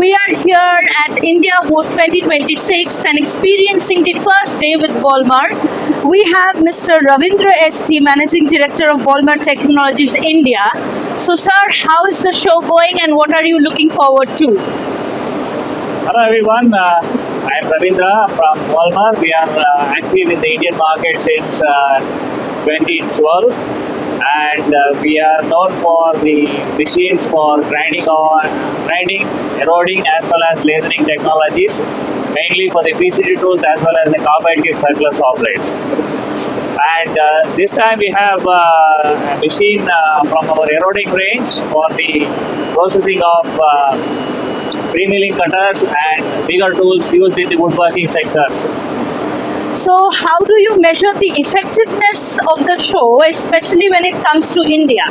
We are here at IndiaWood 2026 and experiencing the first day with Vollmer. We have Mr. Ravindra S.D, Managing Director of Vollmer Technologies India. So, sir, how is the show going and what are you looking forward to? Hello everyone, I am Ravindra from Vollmer. We are active in the Indian market since 2012 and we are known for the machines for grinding, eroding as well as lasering technologies, mainly for the PCD tools as well as the carbide tip circular saw blades. And this time we have a machine from our eroding range for the processing of pre-milling cutters and bigger tools used in the woodworking sectors. So, how do you measure the effectiveness of the show, especially when it comes to India?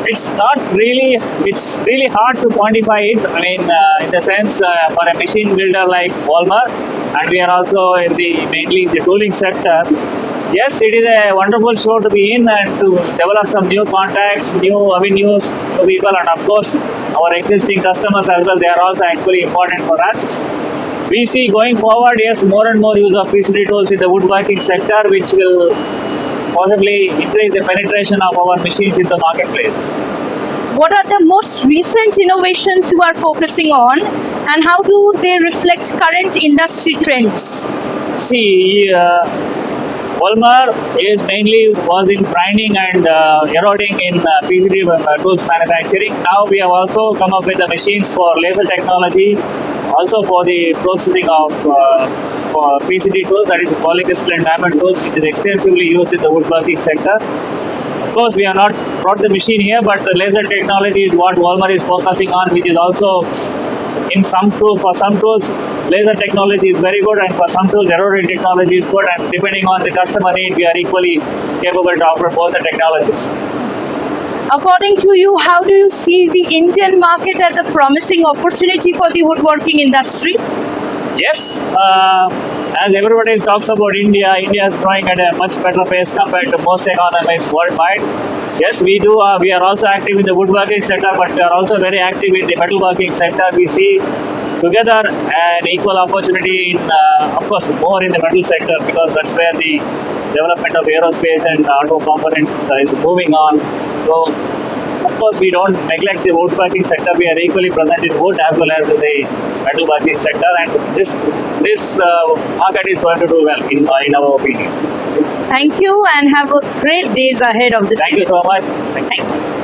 It's really hard to quantify it. I mean, in the sense for a machine builder like Vollmer, and we are also in mainly in the tooling sector. Yes, it is a wonderful show to be in and to develop some new contacts, new avenues, new people, and of course, our existing customers as well. They are also actually important for us. We see going forward, yes, more and more use of PCD tools in the woodworking sector, which will possibly increase the penetration of our machines in the marketplace. What are the most recent innovations you are focusing on and how do they reflect current industry trends? See, Vollmer was in grinding and eroding in PCD tools manufacturing. Now we have also come up with the machines for laser technology, also for the processing of for PCD tools, that is polycrystalline and diamond tools, which is extensively used in the woodworking sector. Of course, we have not brought the machine here, but the laser technology is what Vollmer is focusing on, which is also in some tools. For some tools, laser technology is very good, and for some tools, eroding technology is good. And depending on the customer need, we are equally capable to offer both the technologies. According to you, how do you see the Indian market as a promising opportunity for the woodworking industry? Yes, as everybody talks about India, India is growing at a much better pace compared to most economies worldwide. Yes, we do. We are also active in the woodworking sector, but we are also very active in the metalworking sector. We see together an equal opportunity in, of course, more in the metal sector because that's where the development of aerospace and auto components is moving on. So, of course, we don't neglect the woodworking sector. We are equally present in wood as well as in the metalworking sector, and this market is going to do well in our opinion. Thank you and have a great days ahead of this. Thank you so much. Thank you.